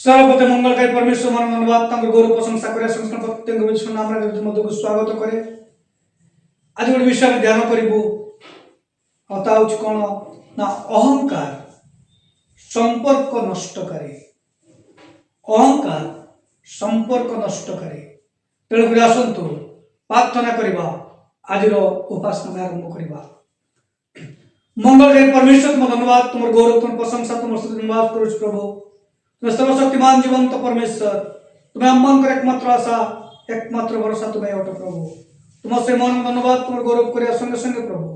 सर्वप्रति मंगलकारी परमेश्वर मान धन्यवाद गौरव प्रशंसा करे संस्कार प्रत्येक नाम मध्य को स्वागत करे। आज गोटे विषय में ध्यान करूँ कौन ना अहंकार संपर्क नष्टकारी। अहंकार संपर्क नष्टकारी। तेणुक आसतु प्रार्थना करवा आज उपासना आरंभ करवा। मंगलकारी परमेश्वर तुम धन्यवाद तुम गौरव तुम प्रशंसा तुम धन्यवाद करुच प्रभु। तुम्हें सर्वशक्तिमान जीवंत परमेश्वर तुम्हें अम्मान कर एकमात्र आशा एकमात्र भरोसा तुम्हें अट प्रभु। तुम से मन धन्यवाद तुम गौरव कर संगे संगे प्रभु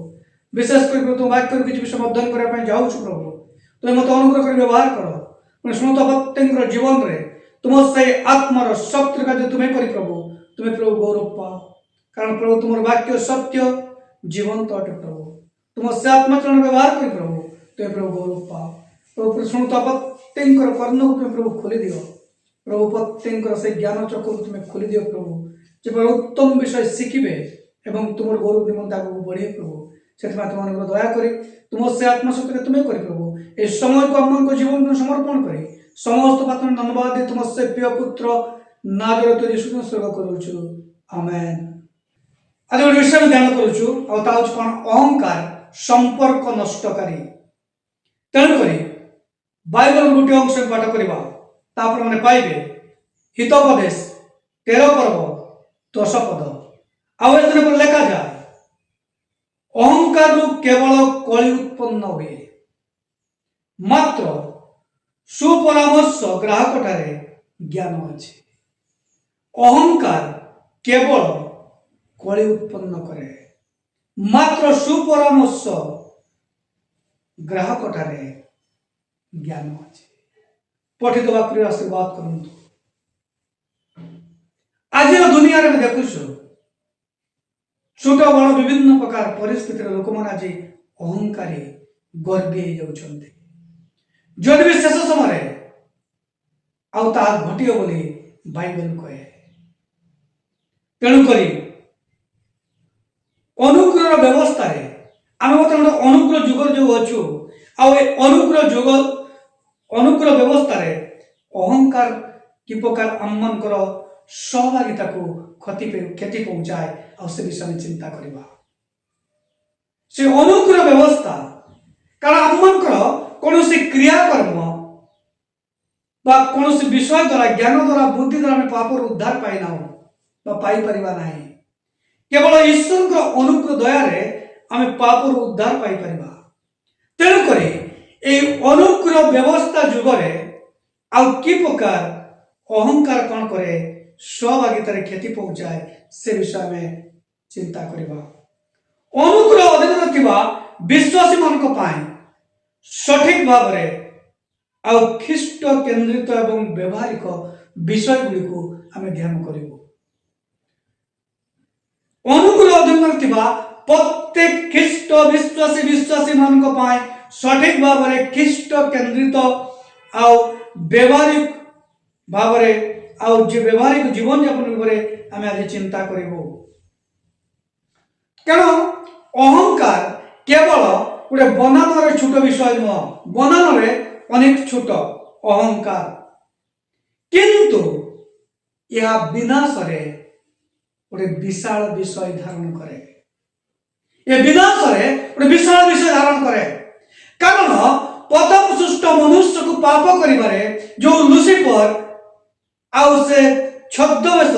विशेष कर तुम वाक्य किसी विषय अध्ययन करने जाऊँ प्रभु। तुम्हें मत अनुग्रह कर व्यवहार कर तुम शुणुता प्रत्येक जीवन में तुम से आत्मार शक्ति कार्य तुम्हें कर प्रभु। तुम्हें प्रभु गौरव पाओ कारण प्रभु तुम वाक्य सत्य जीवंत अटे प्रभु। तुम से आत्माचरण व्यवहार कर प्रभु तुम्हें प्रभु गौरव पाओ। प्रभु शुणुता प्रत्येक कर्ण को तुम्हें प्रभु खोली दियो प्रभु। प्रत्येक से ज्ञान चक्र को तुम्हें खोली दियो प्रभु जो उत्तम विषय शिखिबे एवं तुम गौरव निमंत आगे बढ़े प्रभु। से तुम दया कर तुम से आत्मशक्ति तुम्हें कर प्रभु ये समय को आम जीवन को समर्पण कर समस्त पात्र धन्यवाद दे तुम से प्रिय पुत्र नाजरेथ यीशु स्वर्ग करुचु आमेन। आज गोटे विषय में ध्यान करुचु कौन अहंकार संपर्क नष्टकारी। तेणुक बाइबल गोटे अंश पाठ करवा मैंने पाइबे हितोपदेश 13 पर्व 10 पद आवेदन पर लेखा जाए अहंकार केवल कली उत्पन्न हुए मात्र सुपरामर्श ग्राहक ठारे ज्ञान अच्छे। अहंकार केवल कली उत्पन्न करे मात्र सुपरामर्श ग्राहक ठारे ज्ञान अच्छे। पठित वाक्य आशीर्वाद करंतु। आज दुनिया में देखु छोट बड़ विभिन्न प्रकार परिस्थिति लोक मैंने आज अहंकारी गर्वी जाउछन्ते। जदि भी शेष समय आउ घटियो बोली बाइबल कहे। तेणुक अनुग्रह व्यवस्था आम अनुग्रह जुग जो अच्छु अनुग्रह व्यवस्था अहंकार कि प्रकार आम सहभागिता को क्षति पहुंचाए से विषय में चिंता करवा। से अनुग्रह व्यवस्था कारण आम कौन क्रियाकर्म कौन विषय द्वारा ज्ञान द्वारा बुद्धि द्वारा पाप उद्धार पाई पाइपर ना केवल ईश्वर अनुग्रह दयारे आम पाप उद्धार पाइपर। तेणुक अनुग्रह व्यवस्था जुगरे आउ कि प्रकार अहंकार कौन करे सहभागिता क्षति पहुंचाए से विषय में चिंता करवा। अनुग्रह अधीन थिबा विश्वासी मान सठिक भाव आउ ख्रीष्ट केन्द्रित एवं व्यवहारिक विषय गुड़ी को आम ध्यान करूँ। अनुग्रह अधीन थिबा प्रत्येक ख्रीष्ट विश्वासी मान सठिक भाव ख्रीष्ट केन्द्रित आउ व्यवहारिक भाव व्यवहारिक जीवन यापन आम आज चिंता करूँ। कारण अहंकार केवल गोटे बनान छोट विषय नुह बनान अनेक छोट अहंकार किंतु यह विनाश गोटे विशाल विषय धारण करे। ये विनाश गोटे विशाल विषय धारण करे कारण प्रथम सृष्ट मनुष्य को पाप करिबारे जो लुसिफर आउ से छद्मवेश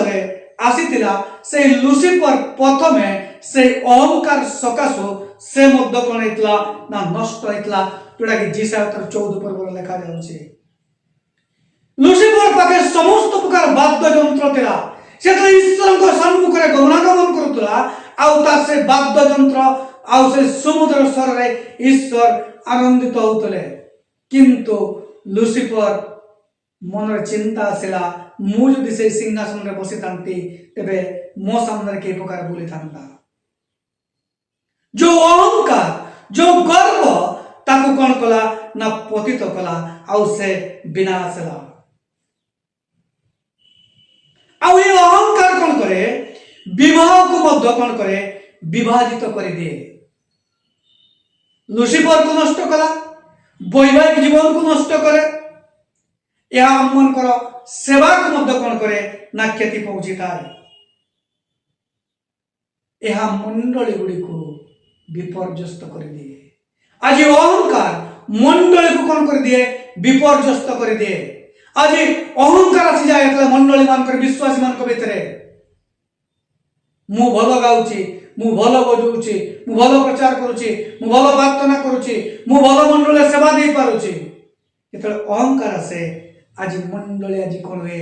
आसीथिला से लुसिफर प्रथमे से अहंकार सकाशु से मध्य कौन होता ना नष्ट होता जोटा कि जीसा 14 पर्व लिखा जाउछि। लुसिफर पाखे समस्त प्रकार वाद्य यंत्र थिला से तो ईश्वर को सम्मुख रे गमनागमन करुतला आउ ता से वाद्य यंत्र आउ से समुद्र स्वर रे ईश्वर आनंदित होतले किंतु लुसिफर मन चिंता आसला मुझे से सिंहासन में बसी था तेरे मो सामने के प्रकार बोली था जो अहंकार जो गर्व ताकू कौन कला ना पतित कला आउ से विनाश ला। आउ ये अहंकार कौन करे विवाह को मध्य कौन करे विभाजित कर दिए। लुसिफर को नष्ट कला वैवाहिक जीवन को नष्ट करे यह आममनकर सेवा को मध्य कौन करे ना क्षति पहुंची थाए। यह मंडली गुड़ी को विपर्यस्त कर दिए। आज अहंकार मंडली को कौन कर दिए विपर्यस्त कर दिए। आज अहंकार आसी जाए मंडली मान विश्वासी मान भितर मु भल गाउची मु भल बजाऊँची मु भल प्रचार करुच्ची मु भल प्रार्थना करुच्ची मु भल मंडल सेवा दे पारुची। जेतले अहंकार आसे आज मंडली आज कौन हुए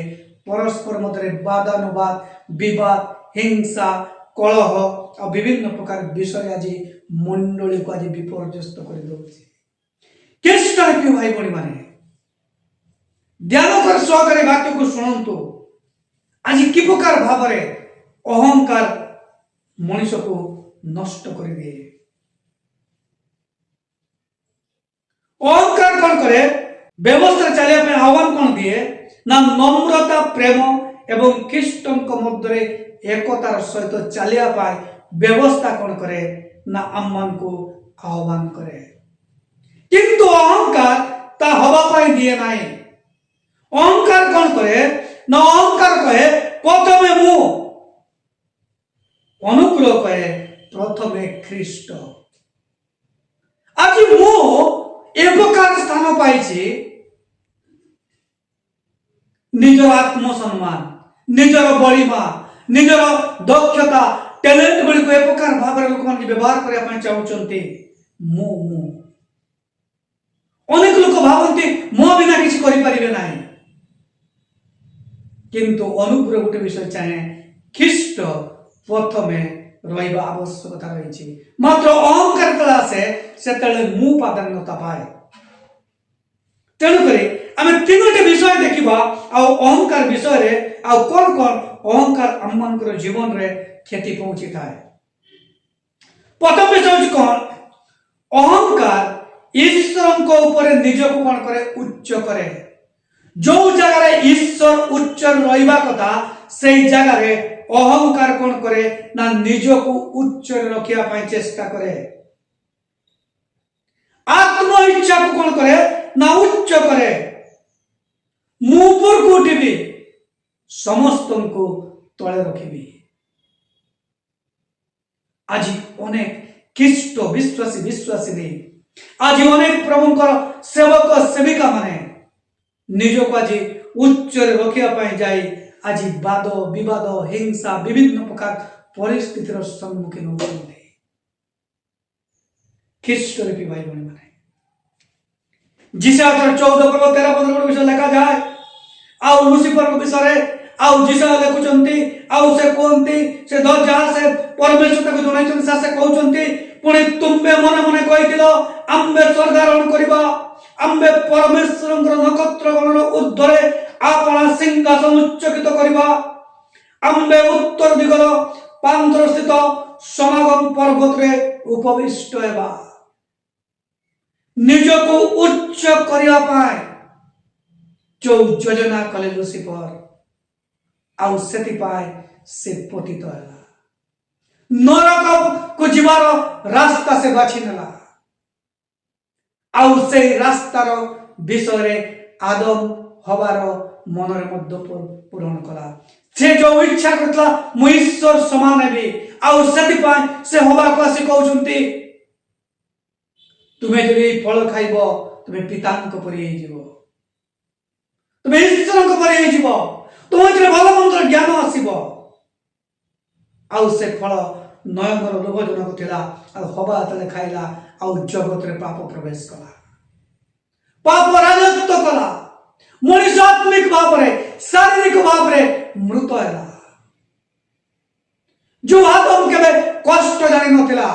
परस्पर मध्य वादानुवाद विवाद हिंसा कलह और विभिन्न प्रकार विषय आज मंडली को आज विपर्यस्त कर दौर। किस टाइप के भाई भाई माने ध्यान कर सहकारी वाक्य को शुणु। आज कि प्रकार भाव अहंकार मनुष्य को नष्ट कर दिए। अहंकार कौन करे व्यवस्था चलिए आह्वान कौन दिए ना नम्रता प्रेम एवं ख्रीष्टों मध्य एकतार सहित चलिया व्यवस्था कौन करे ना आम्मान को आह्वान करे। किंतु अहंकार ता हवा दिए ना। अहंकार कौन करे ना अहंकार कहे प्रथमे मु अनुग्रह कहे प्रथमे ख्रीष्ट। आज मु एक प्रकार स्थान पाई निजर आत्मसम्मान निजर बड़ीमा निजर दक्षता टैलेंट गुड़ी को एक प्रकार भाव लोक मान व्यवहार करने चाहते मु मु अनेक लोक भावती मो बिना किसी करें ना। किंतु अनुग्रह गोटे विषय चाहे ख्रीष्ट प्रथमे रहा आवश्यकता रही। मात्र अहंकार आसे से मु प्राधान्यता पाए। तेणुक आम तीनोटी विषय देखा अहंकार विषय कौन कौन अहंकार आम जीवन रे क्षति पहुंची थाए। प्रथम विषय कौन अहंकार ईश्वर को ऊपर निज को कौन करे उच्च करे। जो जगह ईश्वर उच्च रहा कथा से जगह अहंकार कौन करे ना निज को उच्च रखा चेष्टा करे। आत्म इच्छा को कौन करे ना उच्च करे। मुपर को उठिबी समस्त को तले रखिबी। आज अनेक ख्रीष्ट विश्वासी विश्वासी आज अनेक प्रभुंकर सेवक सेविका माने निज को आज उच्च रखा जाए आज वाद विवाद हिंसा विभिन्न प्रकार परिस्थितिर सम्मुखीन होते। ख्रीष्ट भाई भाई माने जिसा 14 पर्व 13 15 विषय लिखा जाए आउ लुसिफर विषय आउ जिसा लिखुचंती आउ से कहते से 10 जहाँ से परमेश्वर को जनाइछन से कहउचंती पुणी तुम्बे मने मने कहिदिलो आम्बे स्वर्गारोहण करिबा आम्बे परमेश्वर नक्षत्र गणर ऊर्ध्वरे आपना सिंहासन उच्चकित करिबा आम्बे उत्तर दिगर पांतर स्थित समागम पर्वत रे उपविष्ट हेबा। निज को उच्च करिया पाए जो योजना कले लुसिफर आउ सेति पाए से पतित हैला नरक को जीवार रास्ता से बाछि नेला आउ से रास्तार विषय आदम हवार मन मध्य पूरण कला से जो इच्छा करता मु ईश्वर समान हेबी आउ सेति पाए से हवा को आसी कहउचंती तुम्हें जब फल खाइब तुम्हें पिता परी तुम्हें ईश्वर परी तुम्हें जो भल मंत्र ज्ञान आसब आउ से फल नयनर लोभजनक थिला हवा तले खाइला आउ जगत रे पाप प्रवेश कला पाप राजत्व कला मनुष्य आत्मिक भाव रे शारीरिक भाव रे मृत हैला। जो आदम केबे कष्ट जानि नथिला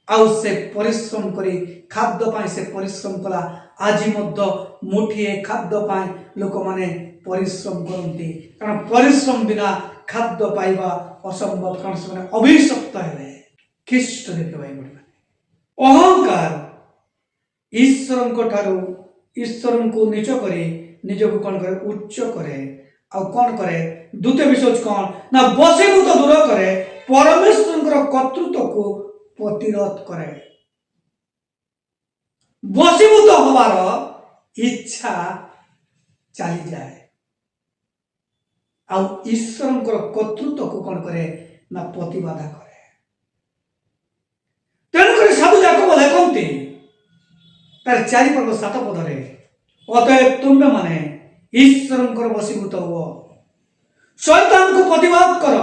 आउ से परिश्रम करी खाद्य पाई से परिश्रम कला आज मध्य मुठिए खाद्य पाई लोक माने परिश्रम करती कारण परिश्रम बिना खाद्य पाइबा असंभव कारण से अभिशप्त है। ख्रीष्ट भाई अहंकार ईश्वर को ठारू ईश्वर को नीच करे निज को कौन करे उच्च करे आ कौन करे द्वितीय विषय कौन ना बसीभूत दूर करे परमेश्वर कर्तृत्व को प्रतिरोध करे। बसीभूत हबार इच्छा चली जाए आउ ईश्वर कर्तृत्व को कौन करे ना प्रतिबाधा करे। तेणुक साधु जाकब लेखती तार 4 पद 7 पदरे अतएव तुम्हें माने ईश्वर वशीभूत हुओ शैतान को प्रतिवाद कर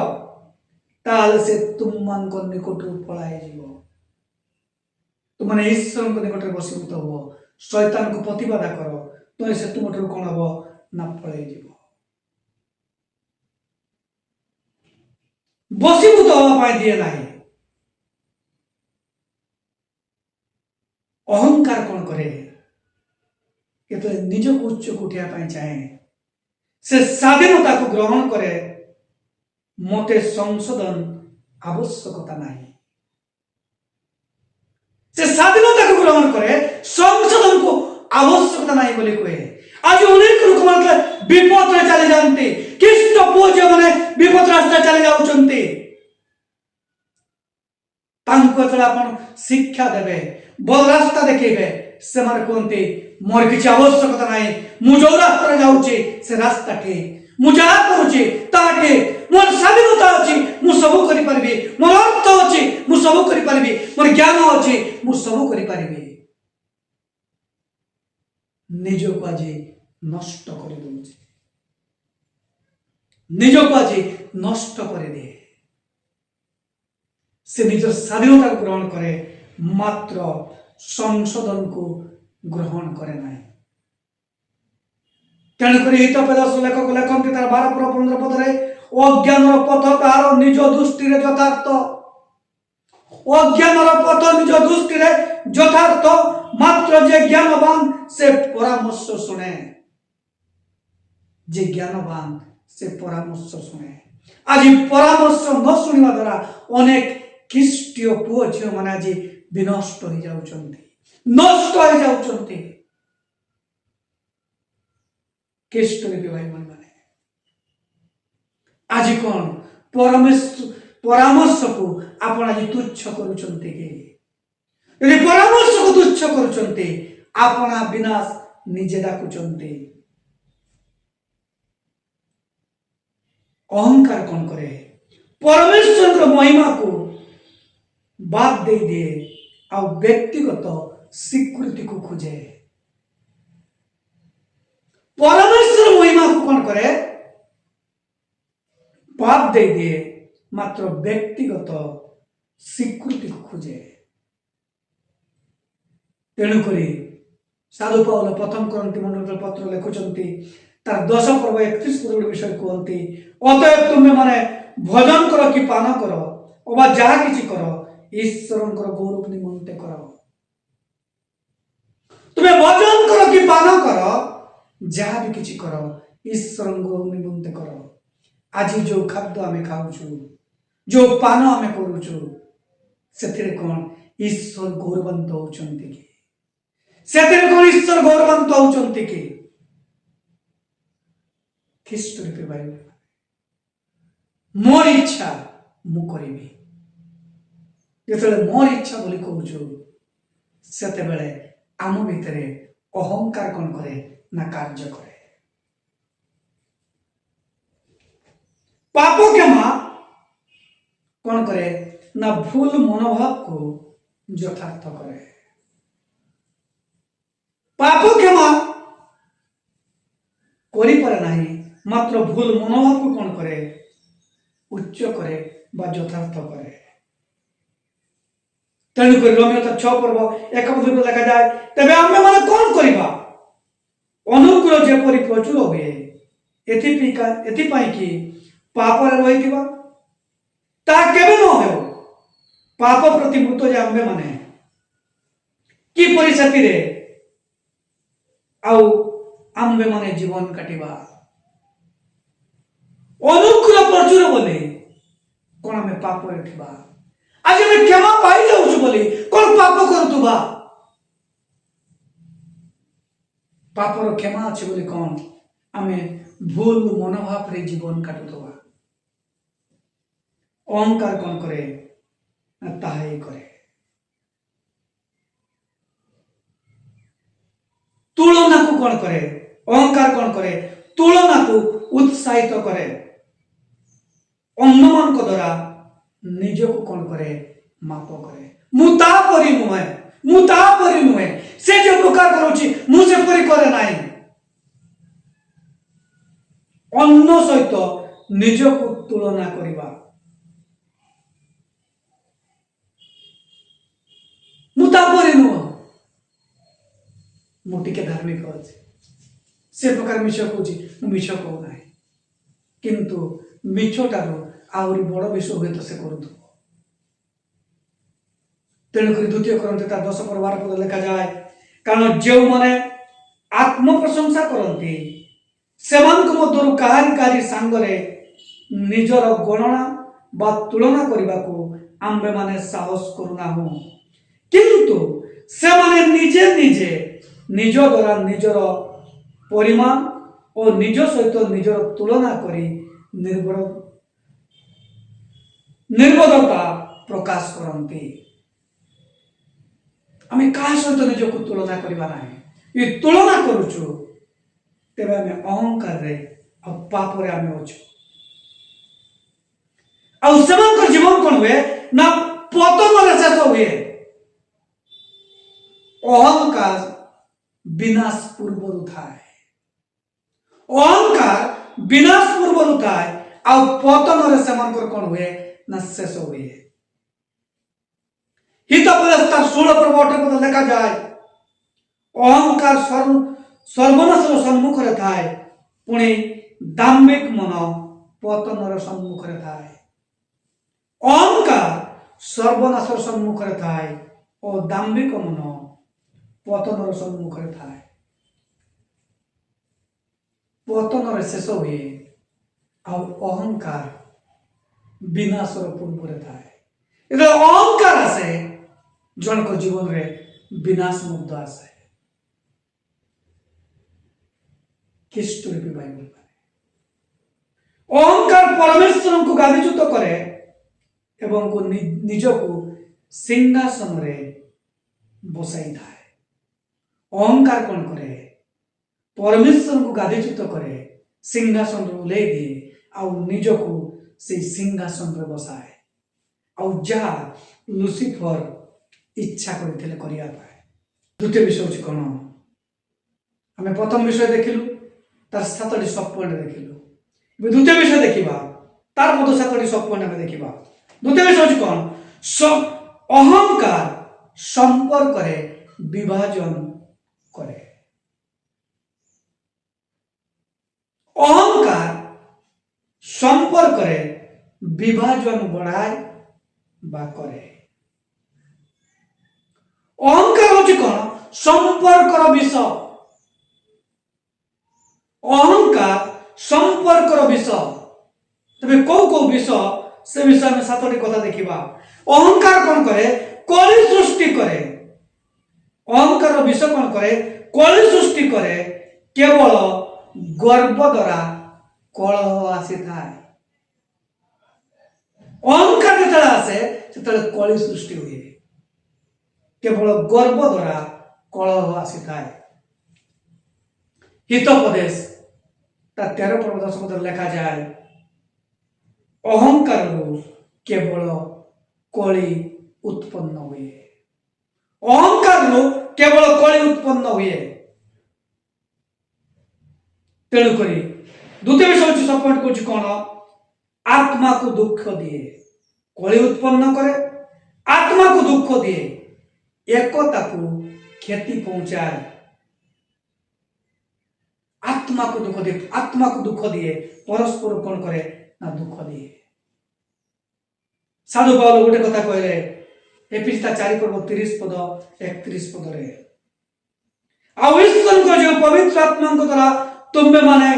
ताल से तुम मान को निकट पलाई जीव। तुमने ईश्वर को निकट वशीभूत हुओ शैतान को प्रतिबाधा कर तो से तुम कौन हम ना पलाई जीव। वशीभूत हवा दिए ना अहंकार कौन करे तो निज को उच्च को उठा चाहे से स्वाधीनता को ग्रहण करे मते संशोधन आवश्यकता नहीं। से स्वाधीनता को ग्रहण करे संशोधन को आवश्यकता नहीं बोले कहे। आज अनेक लोक मान विपद चली जाती ख्रीष्ट पुओ जो मैंने विपद रास्ता चली जाऊँगी शिक्षा देवे भल रास्ता देखेबे से कहते मोर किसी आवश्यकता ना मु जो रास्ता जाऊँगी से रास्ता ठीक मु जहाँ करुँची ताहा ठीक मोर स्वाधीनता अच्छी मु सब करि मोर अर्थ अच्छी मु सब करि मोर ज्ञान अच्छी मु सब करि निज को आज नष्ट कर दूचे निज को आज नष्ट कर दे से निज स्वाधीनता को ग्रहण करे मात्र संशोधन को ग्रहण करे ना। तेणुक हितोपदेश लेखक लेखती तार 12-15 पदरे अज्ञान पथ तार निज दृष्टि यथार्थ अज्ञान पथ निज दृष्टि यथार्थ मात्र जे ज्ञानवान से परामर्श शुणे जे ज्ञानवान से परामर्श शुणे। आज परामर्श न शुणा द्वारा अनेक ख्रीष्टीय पुओ झील मैंने आज विनष्ट हो जाउछंती नष्ट हो जाउछंती। ख्रीष्ट भाई मैंने आज कौन परामर्श को आप आज तुच्छ करुछंती कि यदि परामर्श को तुच्छ करुछंती आपना विनाश निजे डाकुछंती। अहंकार कौन करे परमेश्वर महिमा को बात दे दिए आ व्यक्तिगत स्वीकृति को खोजे। परमेश्वर महिमा को कौन करे बात दे दिए मात्र व्यक्तिगत स्वीकृति को खोजे। तेणुक साधु पाउल प्रथम करंती मंडल पत्र लिखुंती तार 10 पर्व 31 पद विषय कहते अतएव तुम्हें माने भजन कर कि पान कर अबा जहाँ किसी कर ईश्वर गौरव निमंते कर। तुम्हें भजन कर कि पान कर जहाँ भी किसी कर ईश्वर गौरव निमंते कर। आज जो खाद्य आम खाऊ जो पान आम करुचु से कौन ईश्वर गौरवंत होती कि से कौन ईश्वर गौरवंत होती कि ख्रीष्ट भाई मोर इच्छा मु करी जो मोर इच्छा बोली कहूँ से आम भितर अहंकार कौन करे ना कार्य करे। पाप क्षमा कौन करे ना भूल मनोभाव को यथार्थ करे। पाप क्षमा करी पारे नहीं मात्र भूल मनोभाव को कौन करे उच्च करे बा यथार्थ करे। तेणुक रोमियो 6 पर्व 1 पद लिखा जाए तेरे आम मैंने कौन करवा अनुकूल जेपरी प्रचुर हुए एथिपाई कि पापर रही केवे न हो पाप प्रति मृत जे आम्भे माने किपरि सेतिरे आउ आम्भे माने जीवन काटिबा अनुकूल प्रचुर बोले कौन आम पाप उठा आज आम क्षमा पाई जाऊँ बोली कौन पाप करुवा पापर क्षमा अच्छे बोली कौन आम भूल मनोभाव रे जीवन काटुवा। अहंकार कौन करे ताहाई करे। तुलना को कौन करे अहंकार कौन करे तुलना को उत्साहित करे अन्यमान द्वारा निज को कौन करे माप करे मुतापरी नुहे से जो प्रकार करूची मुझे परी करे नाही अन्य सहित निज को तुलना करिबा मुतापरी नुह मुटी के धार्मिक अच्छे से प्रकार मिछ कहूँ मिछ कहू ना किंतु मिछटार आहरी बड़ विषय हुए तो से करूँ तेणुक द्वितीय करते 10:12 पद लिखा जाए कारण जो माने आत्म प्रशंसा करती से मध्यरु काहारी सांगरे निजर गणना बा तुलना करने को आम्बे माने साहस करूना हूँ किंतु से माने निजे निजे निज द्वारा निजर परिमाण और निज सहित निजर तुलना करी निर्बोधता प्रकाश करती आम क्या सहित निजक तुलना करवा ना ये तुलना करुचु तेरे आम अहंकार रे पाप रे आम अच्छु आ जीवन कौन हुए ना पतन शेष हुए अहंकार विनाश पूर्व थाए अहंकार विनाश पूर्व थाए आ पतन से कौन हुए ना शेष हुए हितोपदेश 16 लिखा जाए अहंकार सर्वनाश सम्मुख थाए पुणी दाम्भिक मन पतन सम्मुख थाए अहंकार सर्वनाश सम्मुख थाए और दाम्भिक मन पतन सम्मुख थाए पतन शेष हुए अहंकार विनाश पूर्व थाए अहंकार आसे जन को जीवन रे विनाश मुक्त आसे बाइबल अहंकार परमेश्वर को गादीच्युत करे एवं को निज को सिंहासन रे बसाई थाए अहंकार कौन करे परमेश्वर को गादीच्युत करे सिंहासन रे उल्ले दिए आ निज को से सिंहासन रे बसाए आ जहा लुसिफर इच्छा करते द्वितीय विषय हूँ कौन आम प्रथम विषय देखिलु तार 7टी सब पॉइंट देखिलु द्वितीय विषय देखा तार मत 7टी सब पॉइंट आम देखा द्वितीय विषय हूँ कौन अहंकार संपर्क रे विभाजन करे अहंकार संपर्क रे विभाजन बढ़ाए बा करे अहंकार हूँ कौन संपर्कर विषय अहंकार संपर्कर विषय तबे कौ विषय से विषय में 7टी कथा देखा अहंकार कौन करे कली सृष्टि करे अहंकार विषय कौन करे कली सृष्टि करे केवल गर्व द्वारा कलह आसी थाए अहंकार जो आसे से कली सृष्टि हुए केवल गर्व द्वारा कलह आसी थाए हितोपदेश 13:10 लिखा जाए अहंकार केवल कली उत्पन्न हुए अहंकार केवल कली उत्पन्न हुए तेणुक द्वितीय विषय हूँ सपोर्ट कर कौन आत्मा को दुख दिए कली उत्पन्न करे आत्मा को दुख दिए एकता को क्षति पहुंचाए आत्मा को दुख दिए परस्पर कौन करे ना दुख दिए साधु पाउल गोटे कथा कहले एफिसी 4:30 पद 31 पद रे ईश्वर को जो पवित्र आत्मा द्वारा तुम्बे माने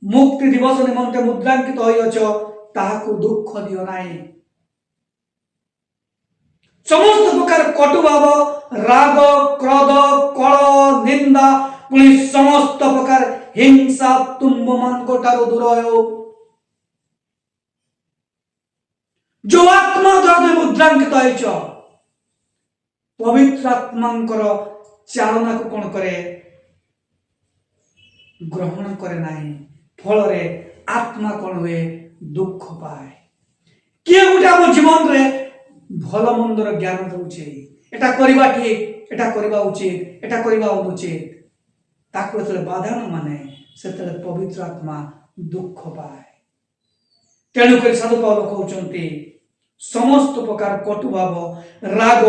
मुक्ति दिवस निमंते मुद्रांकित होइछ ताहाकु दुख दियो नाही समस्त प्रकार कटुभाव राग क्रोध कलह निंदा पुणी समस्त प्रकार हिंसा तुम्ब मान ठारू दूर हो जो आत्मा द्वारा मुद्रांकित होइछ पवित्र आत्मांकर चालना को कौन करे ग्रहण करे नाही फल रे आत्मा कौन हुए दुख पाए किए गोटे आम जीवन रे भल मंदर ज्ञान दौचे एटा करवा ठीक एटा करवा उचित एटा करवा अनुचित ताको जेतले बाधा न माने सेतले पवित्र आत्मा दुख पाए तेणुक साधु पाउल कहउचंती समस्त प्रकार कटुभाव राग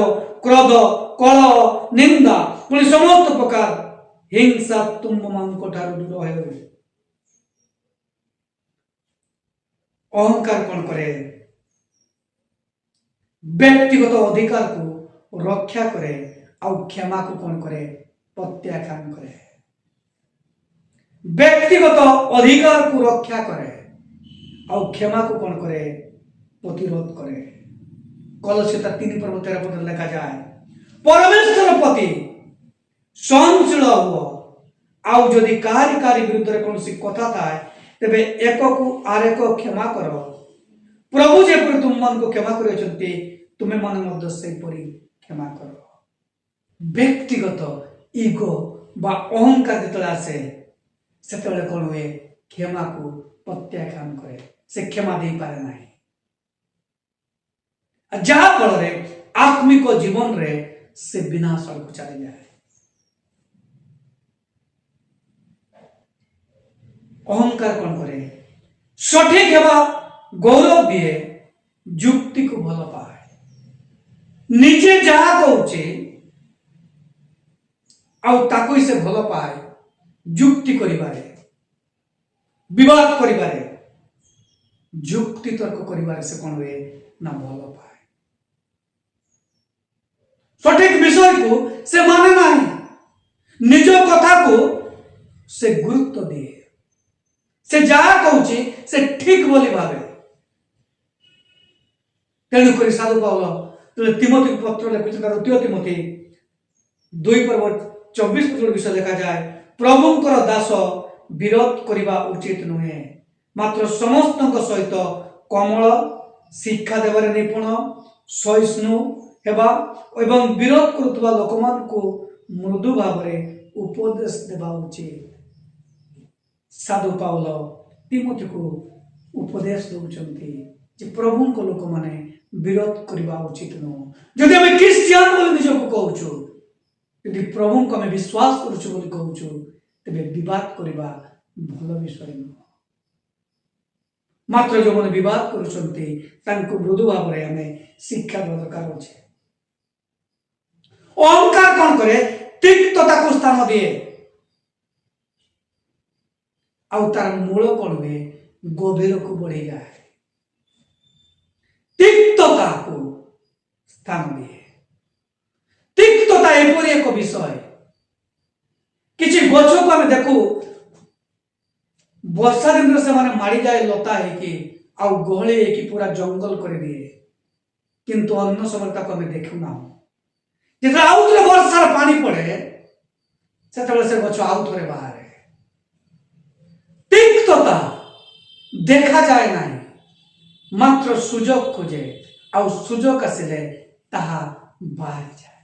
क्रोध कलह निंदा पुणी समस्त प्रकार हिंसा तुम मान ठारू दूर हो अहंकार कौन करे व्यक्तिगत अधिकार को रक्षा करे आउ क्षमा को कौन करे प्रत्याख्यान करे व्यक्तिगत अधिकार को रक्षा करे आउ क्षमा को कौन करे प्रतिरोध करे कलसिता 3:13 लिखा जाए परमेश्वर प्रति सहनशील हुआ आउ जदि कारी विरुद्ध कौन कथा थाए तेबे एक को आर एक क्षमा कर प्रभु जेपरि तुम मन को क्षमा करते तुम्हें मन मध्य से क्षमा कर व्यक्तिगत ईगो बा अहंकार जो आसे से कौन हुए क्षमा को प्रत्याख्यान करे से क्षमा दे पारे ना जहा फल आत्मिक जीवन रे से विनाश को चली जाए अहंकार कौन करे सठिक हेबा गौरव दिए युक्ति को भल पाए निजे जहा कहूचे आउ ताको से भल पाए युक्ति करिबारे विवाद करिबारे युक्ति तर्क करिबारे से कौन हुए ना भल पाए सठिक विषय को से माने नहीं निज कथा को से गुरुत्व दिए से जहा कहूची से ठीक बोली भावे तेणुक साधु पाउल तिमोथी पत्र लिखुच द्वितीय तिमोथी 2:24 विषय लिखा जाए प्रभुंकर दास विरोध करने उचित नुहे मात्र समस्त सहित कमल शिक्षा देवारे निपुण सहिष्णु हेबा एवं विरोध करुवा लोक मान को मृदु भाव उपदेश देवा उचित साधु पाउल तिमोथी को उपदेश दौरान प्रभु को लोक माने विरोध करने उचित नुह जदि आम क्रिश्चियन बोली निजक कहूँ यदि प्रभु को आम विश्वास करुचु कहूँ तेरे विवाद करने भल विषय नुह मात्र जो मैंने विवाद करुँच मृदु भाव में आम शिक्षा दरकार अच्छे अहंकार कौन करे तिक्तता को स्थान दिए आउ तार मूल कौन हुए गभीर को बढ़ी जाए तिक्तता को स्थान दिए तिक्तता एपरी एक विषय किसी गछ को आम देखू वर्षा दिन से माने माड़ी जाए लता है आउ गहली है पूरा जंगल कर दिए किंतु अन्य समय तक आम देखू ना जिते आउ थे वर्षार पानी पड़े से गछ आउ थे बाहर तिक्तता देखा जाए ना मात्र सुजोग खोजे आउ सुजोग आसिले ताहा बाहर जाए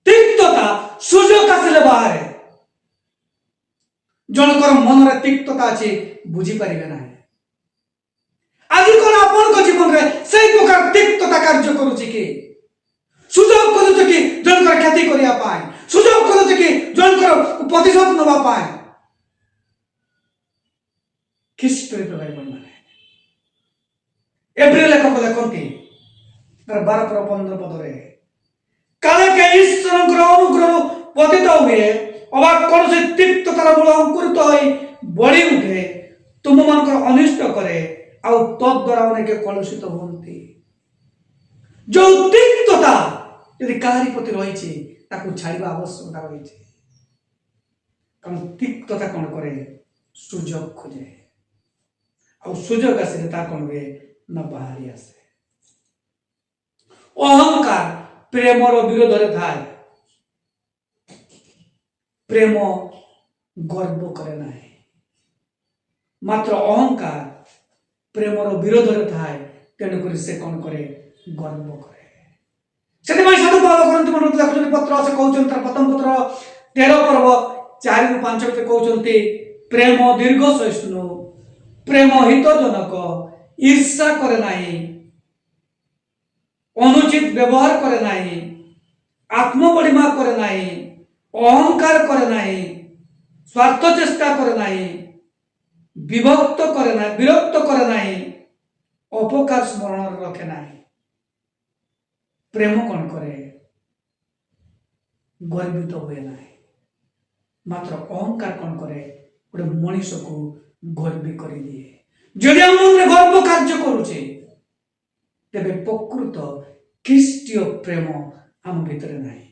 तिक्तता सुजोग आसिले बाहर जनकर मन रे तिक्तता अच्छी बुझी पारिबे ना आज कौन आपन जीवन में से प्रकार तिक्तता कार्य करुची कि सुजोग करुचे कि जनकर ख्याति करिया पाए सुजोग करुचे कि जनकर प्रतिशोध नवा पाए ख्रीष्ट भाई बंधन एप्रिल लेखक लिखती 12-15 पदरे काले के ईश्वर अनुग्रह पतित हुए अबा कौन से तिक्ततार मूल अंकुरित होई बढ़ी उठे तुम मान अनिष्ट करे आउ तद्वारा अनेक कलुषित होती जो तिक्तता यदि काहारी प्रति रही छाड़ा आवश्यकता रही कारण तिक्तता कौन करे सुजोग खोजे और सुजोग आसिले ता कौन हुए न बाहरी आसे अहंकार प्रेमर विरोध थाए प्रेम गर्व करे ना मात्र अहंकार प्रेमर विरोध थाए तेणुक से कौन करे गर्व करे से साधु पाउल पत्र से कहते प्रथम पत्र 13 पर्व 4-5 ଭିତରେ କହୁଛନ୍ତି ପ୍ରେମ ଦୀର୍ଘ ସହିଷ୍ଣୁ, ପ୍ରେମ ହିତଜନକ, ଈର୍ଷା করে ନାହିଁ, অনুচিত ব্যবহার করে ନାହିଁ, আত্মবড়িমা করে ନାହିଁ, অহংকার করে ନାହିଁ, স্বার্থ চেষ্টা করে ନାହିଁ, বিরক্ত করে ନାହିଁ, অপকার স্মরণ রখে ନାହିଁ। প্রেম কোন করে? গর্বিত ହୁଏ ନାହିଁ, ମାତ୍ର ଅହଙ୍କାର କଣ କରେ? ଗୋଟେ ମଣିଷକୁ ଗର୍ବୀ କରିଦିଏ। ଯଦି ଆମ ମନରେ ଗର୍ବ କାର୍ଯ୍ୟ କରୁଛେ ତେବେ ପ୍ରକୃତ ଖ୍ରୀଷ୍ଟୀୟ ପ୍ରେମ ଆମ ଭିତରେ ନାହିଁ।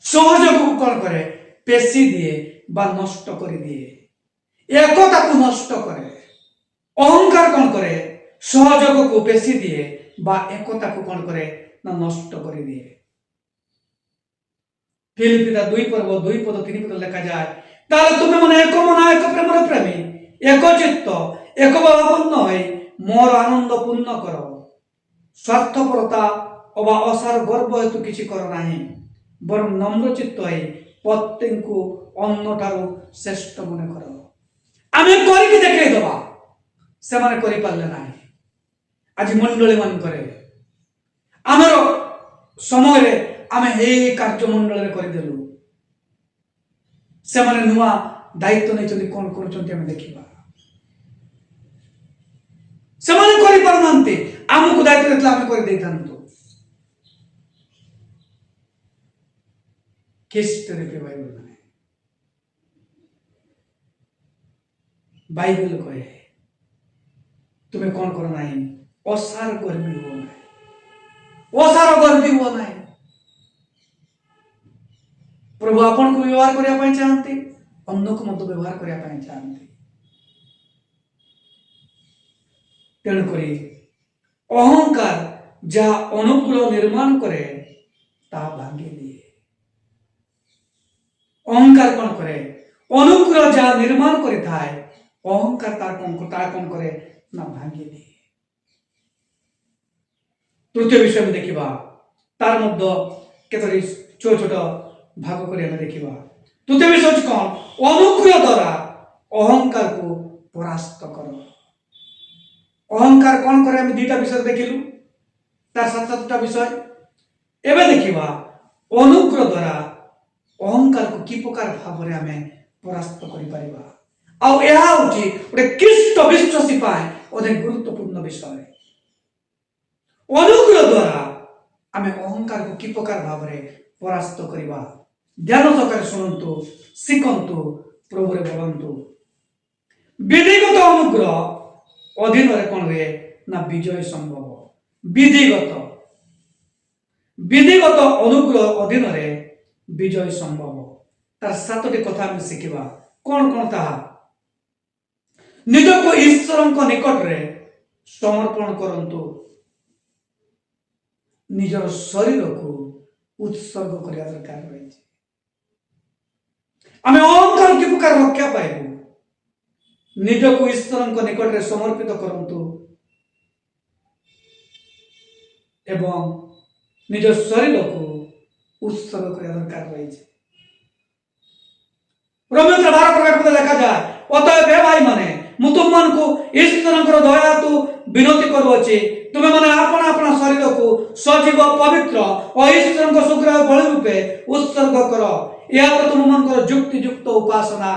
ସହଯୋଗକୁ କଣ କରେ? ପେଶି ଦିଏ ବା ନଷ୍ଟ କରିଦିଏ, একতাକୁ ନଷ୍ଟ କରେ। ଅହଙ୍କାର କଣ କରେ? ସହଯୋଗକୁ ପେଶି ଦିଏ বা একতাକୁ କଣ କରେ? ନା ନଷ୍ଟ କରିଦିଏ। ଫିଲିପିର 2:2-3 ଲେଖାଯାଏ, ତାହେଲେ ତୁମେ ମାନେ ଏକ ମନ ଏକ ପ୍ରେମର ପ୍ରେମୀ, ଏକ ଚିତ୍ତ ଏକ ଭାବାପନ୍ନ ହୋଇ ମୋର ଆନନ୍ଦ ପୂର୍ଣ୍ଣ କର। ସ୍ୱାର୍ଥପରତା ଅବା ଅସାର ଗର୍ବ ହେତୁ କିଛି କର ନାହିଁ, ବରଂ ନମ୍ର ଚିତ୍ତ ହୋଇ ପ୍ରତ୍ୟେକଙ୍କୁ ଅନ୍ୟଠାରୁ ଶ୍ରେଷ୍ଠ ମନେ କର। ଆମେ କରିକି ଦେଖେଇଦବା, ସେମାନେ କରିପାରିଲେ ନାହିଁ। ଆଜି ମଣ୍ଡଳୀ ମାନଙ୍କରେ ଆମର ସମୟରେ ଆମେ এই କାର୍ଯ୍ୟ ମଣ୍ଡଳରେ କରିଦେଲୁ, ସେମାନେ ନୂଆ ଦାୟିତ୍ୱ ନେଇଛନ୍ତି, କଣ କରୁଛନ୍ତି ଆମେ ଦେଖିବା। ସେମାନେ କରିପାରୁନାହାନ୍ତି, ଆମକୁ ଦାୟିତ୍ୱ ଦେଇଥିଲେ ଆମେ କରିଦେଇଥାନ୍ତୁ। ଖ୍ରୀଷ୍ଟରେ ବାଇବେଲ ନାହିଁ। ବାଇବେଲ କହେ ତୁମେ କଣ କର ନାହିଁ? ଅସାର ଗର୍ବୀ ହୁଅ ନାହିଁ, ଅସାର ଗର୍ବୀ ହୁଅ ନାହିଁ। ପ୍ରଭୁ ଆପଣଙ୍କୁ ବ୍ୟବହାର କରିବା ପାଇଁ ଚାହାନ୍ତି, ଅନ୍ୟକୁ ମଧ୍ୟ ବ୍ୟବହାର କରିବା ପାଇଁ ଚାହାନ୍ତି। ତେଣୁକରି ଅହଙ୍କାର ଯାହା ଅନୁକୂଳ ନିର୍ମାଣ କରେ ତାହା ଭାଙ୍ଗି ଦିଏ। ଅହଙ୍କାର କଣ କରେ? ଅନୁକୂଳ ଯାହା ନିର୍ମାଣ କରିଥାଏ, ଅହଙ୍କାର ତାର କଣ କରେ? ନା ଭାଙ୍ଗି ଦିଏ। ତୃତୀୟ ବିଷୟ ଆମେ ଦେଖିବା, ତାର ମଧ୍ୟ କେତୋଟି ଛୋଟ ଛୋଟ ଭାଗ କରି ଆମେ ଦେଖିବା। ତୃତୀୟ ବିଷୟ ହେଉଛି କଣ? ଅନୁକୂଳ ଦ୍ୱାରା ଅହଙ୍କାରକୁ ପରାସ୍ତ କର। ଅହଙ୍କାର କଣ করে? ଆମେ ଦୁଇଟା ବିଷୟ ଦେଖିଲୁ, ତାର 7ଟା ବିଷୟ। ଏବେ ଦେଖିବା ଅନୁଗ୍ରହ ଦ୍ୱାରା ଅହଙ୍କାରକୁ କି ପ୍ରକାର ଭାବରେ ଆମେ ପରାସ୍ତ କରିପାରିବା। ଆଉ ଏହା ହେଉଛି ଗୋଟେ ଖ୍ରୀଷ୍ଟ ବିଶ୍ୱାସୀ ପାଇଁ ଅନେକ ଗୁରୁତ୍ୱପୂର୍ଣ୍ଣ ବିଷୟ। ଅନୁଗ୍ରହ ଦ୍ୱାରା ଆମେ ଅହଙ୍କାରକୁ କି ପ୍ରକାର ଭାବରେ ପରାସ୍ତ କରିବା, ଧ୍ୟାନ ସହକାରେ ଶୁଣନ୍ତୁ, ଶିଖନ୍ତୁ, ପ୍ରଭୁରେ ବୋଲନ୍ତୁ। ବିଧିଗତ ଅନୁଗ୍ରହ ଅଧୀନରେ କଣ ହୁଏ? ନା ବିଜୟ ସମ୍ଭବ। ବିଧିଗତ ଅନୁଗ୍ରହ ଅଧୀନରେ ବିଜୟ ସମ୍ଭବ। ତାର 7ଟି କଥା ଆମେ ଶିଖିବା। କଣ କଣ ତାହା? ନିଜକୁ ଈଶ୍ୱରଙ୍କ ନିକଟରେ ସମର୍ପଣ କରନ୍ତୁ, ନିଜର ଶରୀରକୁ ଉତ୍ସର୍ଗ କରିବା ଦରକାର ରହିଛି। ଆମେ ଅହଙ୍କାର କି ପ୍ରକାର ରକ୍ଷା ପାଇବୁ? ନିଜକୁ ଈଶ୍ୱରଙ୍କ ନିକଟରେ ସମର୍ପିତ କରନ୍ତୁ ଏବଂ ନିଜ ଶରୀରକୁ ଉତ୍ସର୍ଗ କରିବା ଦରକାର ରହିଛି। ରୋମିଓ 12 ଲେଖାଯାଏ, ଅତଏବ ହେ ଭାଇମାନେ, ମୁଁ ତୁମମାନଙ୍କୁ ଈଶ୍ୱରଙ୍କର ଦୟା ହେତୁ ବିନତି କରୁଅଛି, ତୁମେମାନେ ଆପଣା ଆପଣା ଶରୀରକୁ ସଜୀବ, ପବିତ୍ର ଓ ଈଶ୍ୱରଙ୍କ ସୁଗ୍ରାହ୍ୟ ବଳି ରୂପେ ଉତ୍ସର୍ଗ କର, ଏହା ତ ତୁମମାନଙ୍କର ଯୁକ୍ତିଯୁକ୍ତ ଉପାସନା।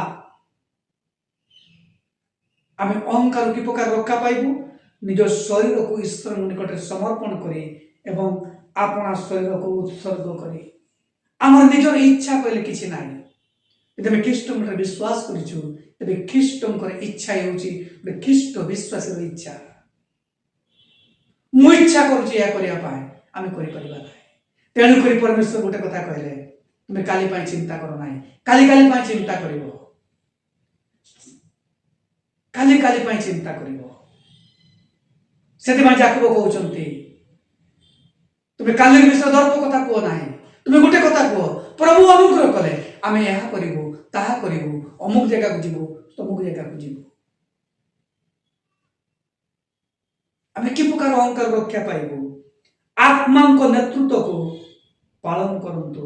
ଆମେ ଅହଙ୍କାର କି ପ୍ରକାର ରକ୍ଷା ପାଇବୁ? ନିଜ ଶରୀରକୁ ଈଶ୍ୱରଙ୍କ ନିକଟରେ ସମର୍ପଣ କରି ଏବଂ ଆପଣା ଶରୀରକୁ ଉତ୍ସର୍ଗ କରି। ଆମର ନିଜର ଇଚ୍ଛା କହିଲେ କିଛି ନାହିଁ। ଯଦି ଆମେ ଖ୍ରୀଷ୍ଟଙ୍କର ବିଶ୍ୱାସ କରିଛୁ, ତେବେ ଖ୍ରୀଷ୍ଟଙ୍କର ଇଚ୍ଛା ହେଉଛି ଗୋଟେ ଖ୍ରୀଷ୍ଟ ବିଶ୍ୱାସୀର ଇଚ୍ଛା। ମୁଁ ଇଚ୍ଛା କରୁଛି ଏହା କରିବା ପାଇଁ, ଆମେ କରିପାରିବା ନାହିଁ। ତେଣୁକରି ପରମେଶ୍ୱର ଗୋଟେ କଥା କହିଲେ, ତୁମେ କାଲି ପାଇଁ ଚିନ୍ତା କର ନାହିଁ, କାଲି ପାଇଁ ଚିନ୍ତା କରିବ, କାଲି ପାଇଁ ଚିନ୍ତା କରିବ। ସେଥିପାଇଁ ଯାକୋବ କହୁଛନ୍ତି, ତୁମେ କାଲିର ବିଷୟ ଦର୍ପ କଥା କୁହ ନାହିଁ, ତୁମେ ଗୋଟେ କଥା କୁହ, ପ୍ରଭୁ ଅନୁଗ୍ରହ କଲେ ଆମେ ଏହା କରିବୁ, ତାହା କରିବୁ, ଅମୁକ ଜାଗାକୁ ଯିବୁ, ତମୁକ ଜାଗାକୁ ଯିବୁ। ଆମେ କି ପ୍ରକାର ଅହଙ୍କାର ରକ୍ଷା ପାଇବୁ? ଆତ୍ମାଙ୍କ ନେତୃତ୍ୱକୁ पालन करंतु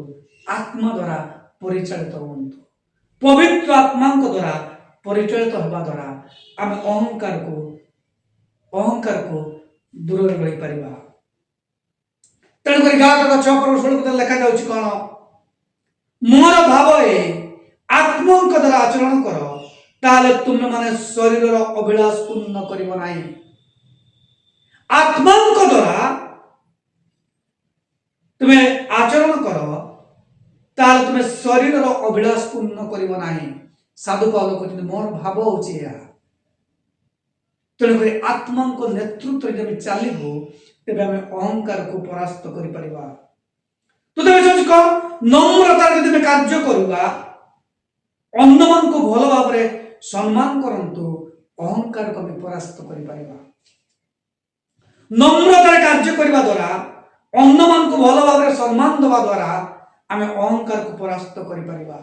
आत्मा द्वारा परिचालित हुंतु पवित्र आत्मा द्वारा परिचालित होगा द्वारा आम अहंकार को दूर रही पारिबा। तेणुक गाँव 6:16 लिखा जाउछि कौन मोर भाव ए आत्मा द्वारा आचरण कर ताले तुम माने शरीर अभिलाष पूर्ण करिबो नाही। आत्मा द्वारा तुम्हें आचरण कर ताले तुम्हें शरीर अभिलाष पूर्ण करिबो नाही। साधु पाउल कहते मोर भाव होछि या। तेणुक आत्मा को नेतृत्व जब चलबो तेबे हमें अहंकार को परास्त करि परिबा। तो तबे सोच कर नम्रता यदि में कार्य करबा अन्य मन को भलो भाव रे सम्मान करंतु अहंकार को भी परास्त करि परिबा। नम्रता कार्य करबा द्वारा अन्य मन को भलो भाव रे सम्मान दबा द्वारा हमें अहंकार को परास्त करि परिबा।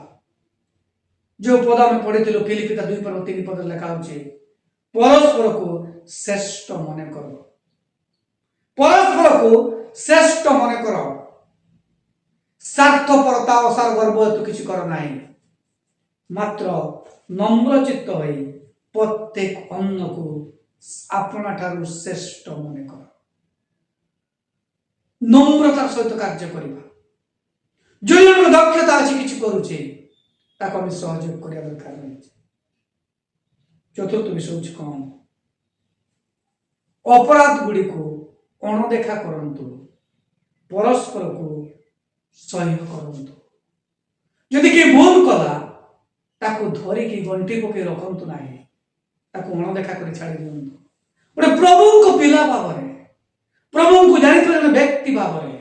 जो पद में पढ़िथिलु फिलिपिता 2:3 लिखा होछि परस्पर को श्रेष्ठ मन करो। परस्पर को श्रेष्ठ मन करो। स्वार्थपरता असार गर्व हेतु किछि कर नाही मात्र नम्र चित्त होई प्रत्येक अन्य को अपना ठारू श्रेष्ठ मन कर। नम्रतार सहित कार्य करिबा। जो जन दक्षता अछि किछि करूछि ताको हम सहयोग करिया दरकार अछि। चतुर्थ विषय होछि कौन अपराध गुड़ी को अणदेखा करंतु परस्पर को सह्य करंतु। यदि के भूल कला ताको धरी की गंटी पके रखंतु नाही ताको अणदेखा करि छाड़ी दियंतु। गोटे प्रभु को पिला भावरे प्रभु को जानि जने व्यक्ति भावरे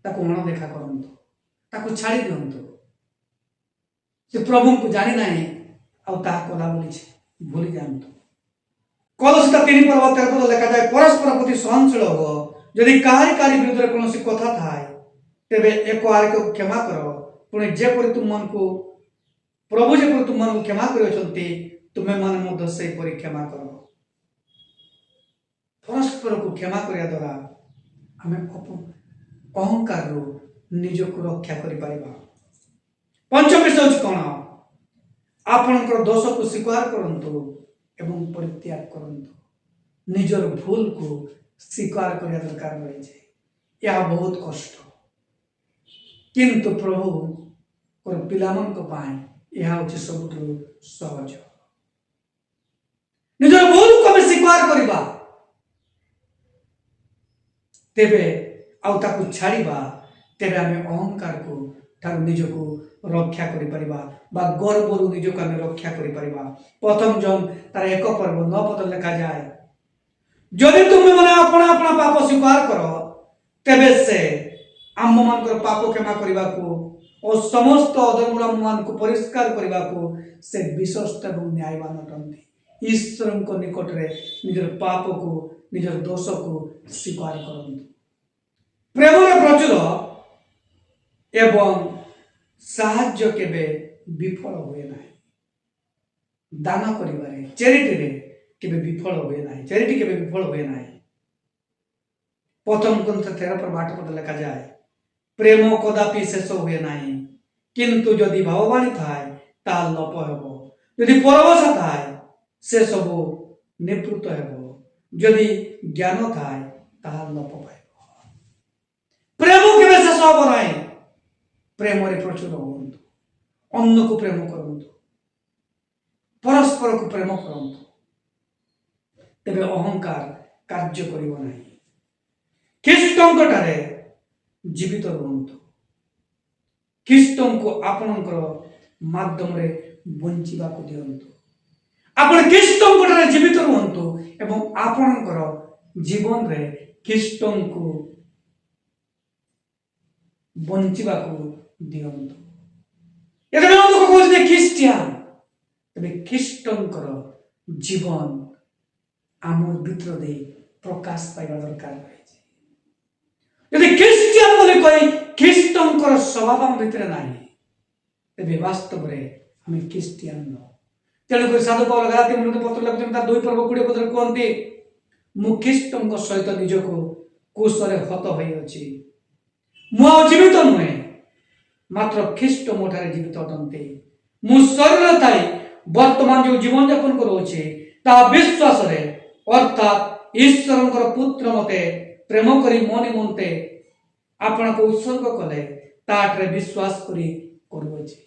ताको अणदेखा करंतु ताको छाड़ी दियंतु। से प्रभु को जानि नाही आउ ता कला बोली भूली जानतु। कलसिता 3:13 लिखा जाए परस्पर प्रति सहनशील हो यदि काहारी विरुद्ध कौन कथा थाए तेबे एक आर को क्षमा कर पुणी जेपरि तुम मन को प्रभु जेपरि तुम मन को क्षमा करछंती तुमे मन मध्य से परि क्षमा कर। परस्पर को क्षमा करिया द्वारा हमें अहंकार रो निज को रक्षा करि पाइबा। पंचम विषय कौन आपनकर दोष को स्वीकार करंतु एवं परित्याग करंतु। निजर भूल को स्वीकार करिया दरकार रही छे। यह बहुत कष्ट किंतु प्रभु और पिलामन को पाए यह होछि सबुठु सहज। निजर भूल को भी स्वीकार करिबा तेबे आउ ताकू छाड़िबा तेबे हमें अहंकार को ठार निज को रक्षा करि परिबा बा गर्वरु निज को हमें रक्षा करि परिबा। प्रथम जन तार 1:9 लिखा जाए जदि तुम माने अपना अपना पाप स्वीकार करो तेबे से आम मान पाप क्षमा करने को और समस्त अधर्म मान को परिष्कार करने को से विश्वस्त एवं न्यायवान अटंती। ईश्वर को निकट रे निजर पाप को निजर दोष को स्वीकार करंतु। प्रेम रे प्रचुर एवं साहाय्य केबे विफल हुए ना। दान करिबारे चैरिटी रे केबे विफल हुए ना। चैरिटी केबे विफल हुए ना। प्रथम ग्रंथ 13:8 लिखा जाए प्रेम कदापि शेष हुए ना किंतु जदि भाववाणी थाए ता लोप हेबो जदि परवश थाए से सब निवृत्त हेबो जदि ज्ञान थाए ता लोप पाइबो। प्रेम केबे शेष होबो नाही। प्रेम रे प्रचुर होंतु अन्य को प्रेम करंतु परस्पर को प्रेम करंतु तेबे अहंकार कार्य करिवो नाही। ख्रीष्टंकटारे जीवित रुहंतु। ख्रीष्टन को आपणकर माध्यम रे बंचिबा को दियंतु। आपण ख्रीष्टंकटारे जीवित रुहंतु एवं आपणकर जीवन रे ख्रीष्टन को बंचिबा को दियंतु। एटा लोक कहते ख्रीस्टियन तबे ख्रीष्टंकर जीवन आम भीतर दे प्रकाश पाइबा दरकार रही। यदि ख्रीस्टियन बोले कोई ख्रीष्टंकर स्वभाव हम भीतर नाही तेबे वास्तव रे हमें ख्रीस्टियन न। तेणु कर साधु पाउल गलाती पत्र लिखुछन 2:20 कहते मु ख्रीष्टंक सहित निजको कुशले हत होई अछि ମୁଁ ଆଉ ଜୀବିତ ନୁହେଁ, ମାତ୍ର ଖ୍ରୀଷ୍ଟ ମୋ ଠାରେ ଜୀବିତ ଅଟନ୍ତି। ମୁଁ ଶରୀର ଥାଇ ବର୍ତ୍ତମାନ ଯେଉଁ ଜୀବନଯାପନ କରୁଅଛି ତାହା ବିଶ୍ୱାସରେ, ଅର୍ଥାତ୍ ଈଶ୍ୱରଙ୍କର ପୁତ୍ର ମତେ ପ୍ରେମ କରି ମୋ ନିମନ୍ତେ ଆପଣଙ୍କୁ ଉତ୍ସର୍ଗ କଲେ ତାଠାରେ ବିଶ୍ୱାସ କରି କରୁଅଛି।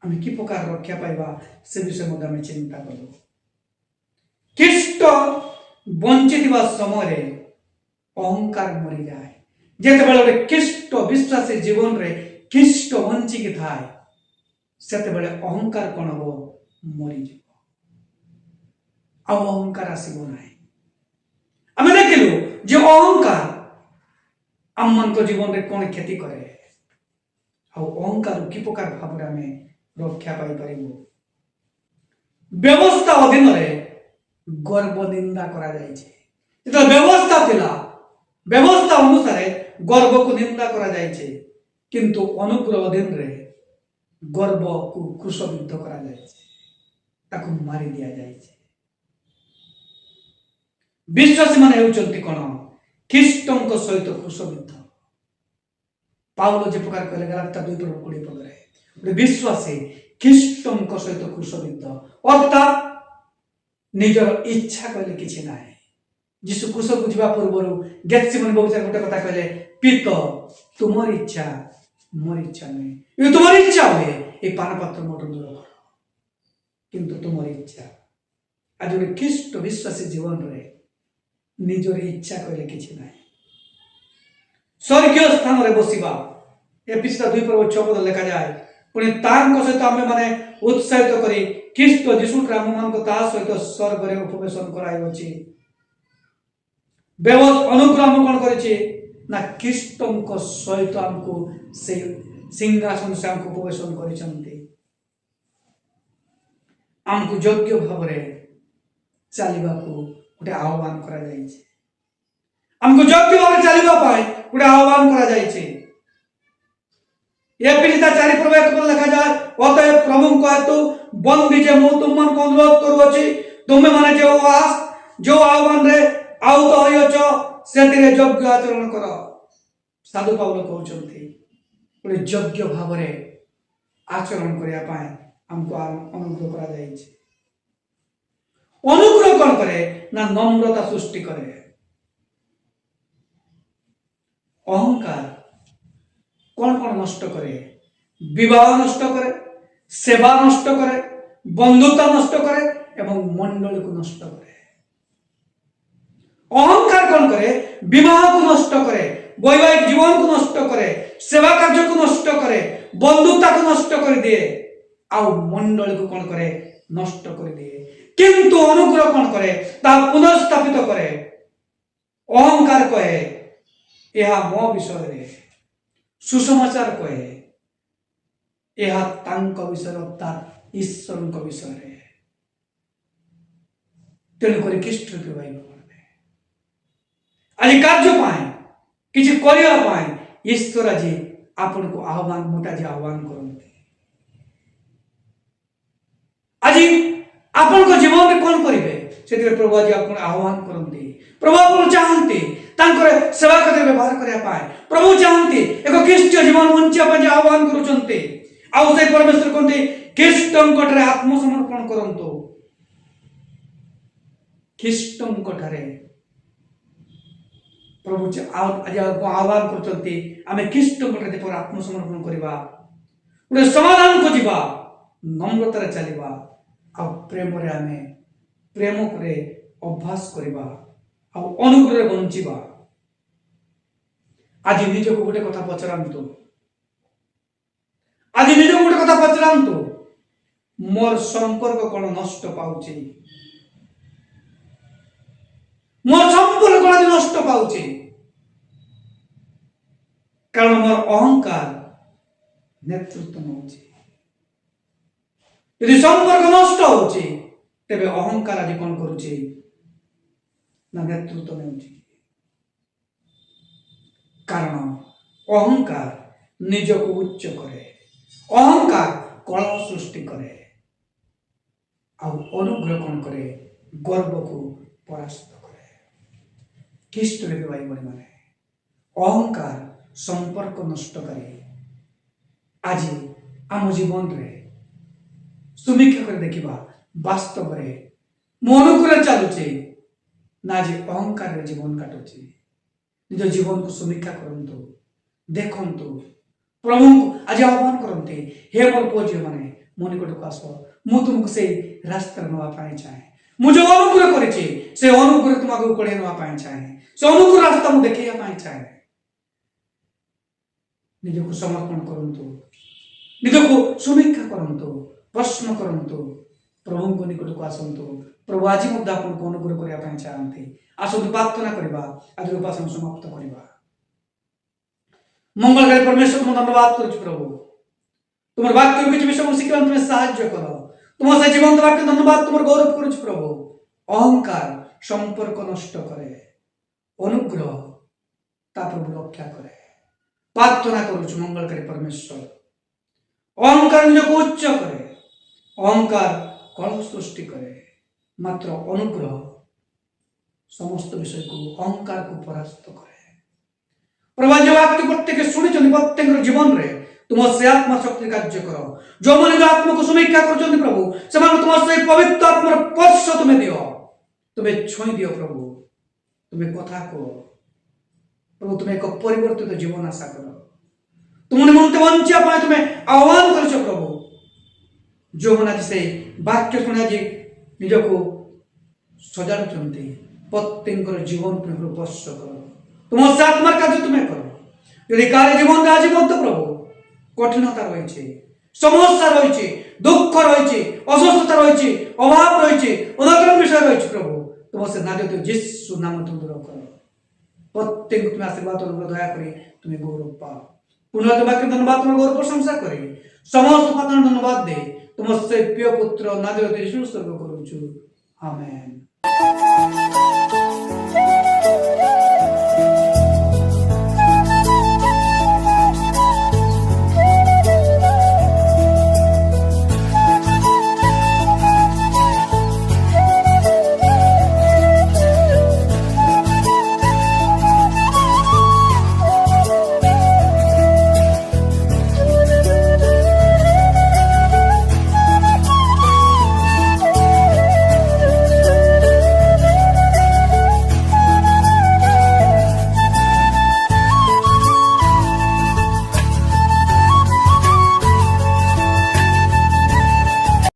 ଆମେ କି ପ୍ରକାର ରକ୍ଷା ପାଇବା ସେ ବିଷୟ ମଧ୍ୟ ଆମେ ଚିନ୍ତା କଲୁ। ଖ୍ରୀଷ୍ଟ ବଞ୍ଚିଥିବା ସମୟରେ ଅହଙ୍କାର ମରିଯାଏ। ଯେତେବେଳେ ଗୋଟେ ଖ୍ରୀଷ୍ଟ ବିଶ୍ୱାସୀ ଜୀବନରେ ଖ୍ରୀଷ୍ଟ ବଞ୍ଚିକି ଥାଏ ସେତେବେଳେ ଅହଙ୍କାର କଣ ହବ? ମରିଯିବ, ଆଉ ଅହଙ୍କାର ଆସିବ ନାହିଁ। ଆମେ ଦେଖିଲୁ ଯେ ଅହଙ୍କାର ଆମମାନଙ୍କ ଜୀବନରେ କଣ କ୍ଷତି କରେ, ଆଉ ଅହଙ୍କାର କି ପ୍ରକାର ଭାବରେ ଆମେ ରକ୍ଷା ପାଇପାରିବୁ। ବ୍ୟବସ୍ଥା ଅଧୀନରେ ଗର୍ବ ନିନ୍ଦା କରାଯାଇଛି। ଯେତେବେଳେ ବ୍ୟବସ୍ଥା ଥିଲା, ବ୍ୟବସ୍ଥା ଅନୁସାରେ ଗର୍ବକୁ ନିନ୍ଦା କରାଯାଇଛି, କିନ୍ତୁ ଅନୁଗ୍ରହ ଅଧୀନରେ ଗର୍ବକୁ କ୍ରୁଶବିଦ୍ଧ କରାଯାଇଛି, ତାକୁ ମାରି ଦିଆଯାଇଛି। ବିଶ୍ୱାସୀ ମାନେ ହେଉଛନ୍ତି କଣ? ଖ୍ରୀଷ୍ଟଙ୍କ ସହିତ କ୍ରୁଶବିଦ୍ଧ। ପାଉଲ ଯେ ପ୍ରକାର କହିଲେ ଗାଲାତ୍ୟା 2:20 ପଦରେ, ଗୋଟେ ବିଶ୍ୱାସୀ ଖ୍ରୀଷ୍ଟଙ୍କ ସହିତ କ୍ରୁଶବିଦ୍ଧ, ଅର୍ଥାତ୍ ନିଜର ଇଚ୍ଛା କହିଲେ କିଛି ନାହିଁ। ଯୀଶୁ କ୍ରୁଶକୁ ଯିବା ପୂର୍ବରୁ ଗେତ୍ସେମନି ବଗିଚାରେ ଗୋଟେ କଥା କହିଲେ, ପିତ ତୁମର ଇଚ୍ଛା ମୋର ଇଚ୍ଛା ନୁହେଁ, ଯଦି ତୁମର ଇଚ୍ଛା ହୁଏ এই ପାନପାତ୍ର ମୋଠୁ ଦୂର କର, କିନ୍ତୁ ତୁମର ଇଚ୍ଛା। ଆଜି ଗୋଟେ ଖ୍ରୀଷ୍ଟ ବିଶ୍ୱାସୀ ଜୀବନରେ ନିଜର ଇଚ୍ଛା କହିଲେ କିଛି ନାହିଁ। ସ୍ୱର୍ଗୀୟ ସ୍ଥାନରେ ବସିବା ଏଫେସୀୟ 2:6 ଲେଖାଯାଏ, ପୁଣି ତାଙ୍କ ସହିତ ଆମେ ମାନେ ଉତ୍ସାହିତ କରି ଖ୍ରୀଷ୍ଟ ଯୀଶୁଠାରୁ ଆମମାନଙ୍କୁ ତା ସହିତ ସ୍ୱର୍ଗରେ ଉପବେଶନ କରାଇଅଛି। ଅନୁଗ୍ରହ ଆମକୁ କଣ କରିଛି ନା ଖ୍ରୀଷ୍ଟଙ୍କ ସହିତ ଆମକୁ ସେ ସିଂହାସନ ସେ ଆମକୁ ଉପବେଶନ କରିଛନ୍ତି। ଆମକୁ ଯୋଗ୍ୟ ଭାବରେ ଚାଲିବାକୁ ଗୋଟେ ଆହ୍ୱାନ କରାଯାଇଛି। ଆମକୁ ଯୋଗ୍ୟ ଭାବରେ ଚାଲିବା ପାଇଁ ଗୋଟେ ଆହ୍ୱାନ କରାଯାଇଛି। ଏଫେସୀୟ 4:1 ଲେଖାଯାଏ, ଅତଏବ ପ୍ରଭୁଙ୍କ ହେତୁ ବନ୍ଦୀ ଯେ ମୁଁ ତୁମମାନଙ୍କୁ ଅନୁରୋଧ କରୁଅଛି, ତୁମେ ମାନେ ଯୋଉ ଆହ୍ୱାନରେ ଆହୁତ ହୋଇଅଛ ସେଥିରେ ଯୋଗ୍ୟ ଆଚରଣ କର। ସାଧୁ ପାଉଲ କହୁଛନ୍ତି ଗୋଟେ ଯୋଗ୍ୟ ଭାବରେ ଆଚରଣ କରିବା ପାଇଁ ଆମକୁ ଅନୁଗ୍ରହ କରାଯାଇଛି। ଅନୁଗ୍ରହ କଣ କରେ ନା নম্রতা ସୃଷ୍ଟି କରେ। ଅହଙ୍କାର କଣ କଣ ନଷ୍ଟ କରେ? ବିବାହ ନଷ୍ଟ କରେ, ସେବା ନଷ୍ଟ କରେ, ବନ୍ଧୁତା ନଷ୍ଟ କରେ ଏବଂ ମଣ୍ଡଳୀକୁ ନଷ୍ଟ করে। অহংকার কোন করে? বিবাহକୁ নষ্ট করে, বৈবাহিক জীবনକୁ নষ্ট করে, সেবা কার্যକୁ নষ্ট করে, বন্ধুতাକୁ নষ্ট করে দিয়ে, ଆଉ মণ্ডলীକୁ কোন করে? নষ্ট করে দিয়ে। কিন্তু অনুগ্রহ কোন করে? তা পুনঃস্থাপিত করে। অহংকার কহে ଏହା ମୋ ବିଷୟରେ, ସୁସମାଚାର କହେ ଏହା ତାଙ୍କ ବିଷୟରେ, ଅର୍ଥାତ୍ ଈଶ୍ୱରଙ୍କ ବିଷୟରେ। ତେଣୁକରି ଖ୍ରୀଷ୍ଟ ଭାଇ ଆଜି କାର୍ଯ୍ୟ ପାଇଁ କିଛି କରିବା ପାଇଁ ଈଶ୍ୱର ଆଜି ଆପଣଙ୍କୁ ମୋତେ ଆଜି ଆହ୍ୱାନ କରନ୍ତି। ଆଜି ଆପଣଙ୍କ ଜୀବନରେ କଣ କରିବେ ସେଥିରେ ପ୍ରଭୁ ଆଜି ଆପଣ ଆହ୍ୱାନ କରନ୍ତି। ପ୍ରଭୁ ଆପଣ ଚାହାନ୍ତି ତାଙ୍କର ସେବା କାର୍ଯ୍ୟରେ ବ୍ୟବହାର କରିବା ପାଇଁ। ପ୍ରଭୁ ଚାହାନ୍ତି ଏକ ଖ୍ରୀଷ୍ଟୀୟ ଜୀବନ ବଞ୍ଚିବା ପାଇଁ ଆହ୍ୱାନ କରୁଛନ୍ତି। ଆଉ ସେ ପରମେଶ୍ୱର କହନ୍ତି ଖ୍ରୀଷ୍ଟଙ୍କ ଠାରେ ଆତ୍ମସମର୍ପଣ କରନ୍ତୁ। ଖ୍ରୀଷ୍ଟଙ୍କ ଠାରେ ପ୍ରଭୁ ଆଜି ଆହ୍ୱାନ କରୁଛନ୍ତି ଆମେ ଖ୍ରୀଷ୍ଟଙ୍କ ଠାରେ ଯେପରି ଆତ୍ମସମର୍ପଣ କରିବା, ଗୋଟେ ସମାଧାନ ଖୋଜିବା, নম্রତାରେ ଚାଲିବା, ଆଉ ପ୍ରେମରେ ଆମେ ପ୍ରେମ করে ଅଭ୍ୟାସ କରିବା, ଆଉ ଅନୁଗ୍ରହରେ ବଞ୍ଚିବା। ଆଜି ନିଜକୁ ଗୋଟେ କଥା ପଚରାନ୍ତୁ, ଆଜି ନିଜକୁ ଗୋଟେ କଥା ପଚରାନ୍ତୁ, ମୋର ସମ୍ପର୍କ କଣ ନଷ୍ଟ ପାଉଛି? ମୋର ସମ୍ପର୍କ କଣ ନଷ୍ଟ ପାଉଛି? କାରଣ ମୋର ଅହଙ୍କାର ନେତୃତ୍ୱ ନେଉଛି। ଯଦି ସମ୍ପର୍କ ନଷ୍ଟ ହଉଛି ତେବେ ଅହଙ୍କାର ଆଜି କଣ କରୁଛି ନା ନେତୃତ୍ୱ ନେଉଛି। କାରଣ ଅହଙ୍କାର ନିଜକୁ ଉଚ୍ଚ କରେ, ଅହଙ୍କାର କଳହ ସୃଷ୍ଟି କରେ, ଆଉ ଅନୁଗ୍ରହ କଣ କରେ? ଗର୍ବକୁ ପରାସ୍ତ କରେ। খ্রিস্ট রূপে ভাই মানে অহংকার সম্পর্ক নষ্ট করে। আজি আম জীবନରେ ସମୀକ୍ଷା করে ଦେଖିବା ବାସ୍ତବରେ ମୋ ଅନୁକୂଳରେ ଚାଲୁଛି ନା ଯେ ଅହଙ୍କାରରେ ଜୀବନ କାଟୁଛି। ନିଜ ଜୀବନକୁ ସମୀକ୍ଷା କରନ୍ତୁ, ଦେଖନ୍ତୁ, ପ୍ରଭୁଙ୍କୁ ଆଜି ଆହ୍ୱାନ କରନ୍ତି, ହେ ମୋର ପୁଅ ଝିଅମାନେ ମୋ ନିକଟକୁ ଆସ, ମୁଁ ତୁମକୁ ସେଇ ରାସ୍ତାରେ ନେବା ପାଇଁ ଚାହେଁ। ମୁଁ ଯେଉଁ ଅନୁକୂଳ କରିଛି ସେ ଅନୁକୂଳ ତୁମକୁ କଢ଼େଇ ନେବା ପାଇଁ ଚାହେଁ, ସେ ଅନୁକୂଳ ରାସ୍ତା ମୁଁ ଦେଖେଇବା ପାଇଁ ଚାହେଁ। ନିଜକୁ ସମର୍ପଣ କରନ୍ତୁ, ନିଜକୁ ସମୀକ୍ଷା କରନ୍ତୁ, ପ୍ରଶ୍ନ କରନ୍ତୁ, ପ୍ରଭୁଙ୍କ ନିକଟକୁ ଆସନ୍ତୁ। ପ୍ରଭୁ ଆଜି ମଧ୍ୟ ଆପଣଙ୍କୁ ଅନୁକୂଳ କରିବା ପାଇଁ ଚାହାନ୍ତି। ଆସନ୍ତୁ ପ୍ରାର୍ଥନା କରିବା, ଆଜିର ଉପାସନା ସମାପ୍ତ କରିବା। ମଙ୍ଗଳକାରୀ ପରମେଶ୍ୱର ତୁମ ଧନ୍ୟବାଦ କରୁଛୁ ପ୍ରଭୁ, ତୁମର ବାକ୍ୟ କିଛି ବିଷୟ ଶିଖିବା ତୁମେ ସାହାଯ୍ୟ କର। ତୁମ ସେ ଜୀବନ୍ତ ବାକ୍ୟ ଧନ୍ୟବାଦ ତୁମର ଗୌରବ କରୁଛୁ ପ୍ରଭୁ। ଅହଙ୍କାର ସମ୍ପର୍କ ନଷ୍ଟ করে, অনুগ্রহ তা প্রভু রক্ষা করে। প্রার্থনা করুଛୁ মঙ্গলকারী পরমেশ্বর। অহংকার নিজকে উচ্চ করে, অহংকার কলহ সৃষ্টি করে, মাত্র অনুগ্রহ সমস্ত বিষয়କୁ ଅହଙ୍କାରକୁ ପରାସ୍ତ କରେ। ପ୍ରଭୁ ଯେ ବାକ୍ୟ ପ୍ରତ୍ୟେକ ଶୁଣିଛନ୍ତି ପ୍ରତ୍ୟେକର ଜୀବନରେ ତୁମ ସେ ଆତ୍ମା ଶକ୍ତି କାର୍ଯ୍ୟ କର। ଯେଉଁମାନେ ନିଜ ଆତ୍ମାକୁ ସମୀକ୍ଷା କରୁଛନ୍ତି ପ୍ରଭୁ, ସେମାନଙ୍କୁ ତୁମ ସେଇ ପବିତ୍ର ଆତ୍ମାର ସ୍ପର୍ଶ ତୁମେ ଦିଅ, ତୁମେ ଛୁଇଁ ଦିଅ ପ୍ରଭୁ। ତୁମେ କଥା କୁହ ପ୍ରଭୁ, ତୁମେ ଏକ ପରିବର୍ତ୍ତିତ ଜୀବନ ଆଶା କର। ତୁମ ନିମନ୍ତେ ବଞ୍ଚିବା ପାଇଁ ତୁମେ ଆହ୍ୱାନ କରିଛ ପ୍ରଭୁ। ଯେଉଁମାନେ ଆଜି ସେଇ ବାକ୍ୟ ଶୁଣି ଆଜି ନିଜକୁ ସଜାଡୁଛନ୍ତି, ପ୍ରତ୍ୟେକଙ୍କର ଜୀବନ ତୁମେ ସ୍ପର୍ଶ କର। ତୁମ ସେ ଆତ୍ମାର କାର୍ଯ୍ୟ ତୁମେ କର। ଯଦି କାହାର ଜୀବନରେ ଆଜି ମଧ୍ୟ ପ୍ରଭୁ কঠিনতা রয়েছে, সমস্যা রয়েছে, দুঃখ রয়েছে, অসুস্থতা রয়েছে, অভাব রয়েছে, অনাটন বিষয় রয়েছে প্রভু, তোমার সে নাজত যিশু নাম তুমি দূর করো। প্রত্যেক তুমি আশীর্বাদ দয়া করে তুমি গৌরব পাও। পুনরায় তোমাকে ধন্যবাদ, তোমার গৌরব প্রশংসা করে সমস্ত পাত্র ধন্যবাদ দে তোমার সে প্রিয় পুত্র নাজত যিশু স্বর্গ করুছু। আমেন।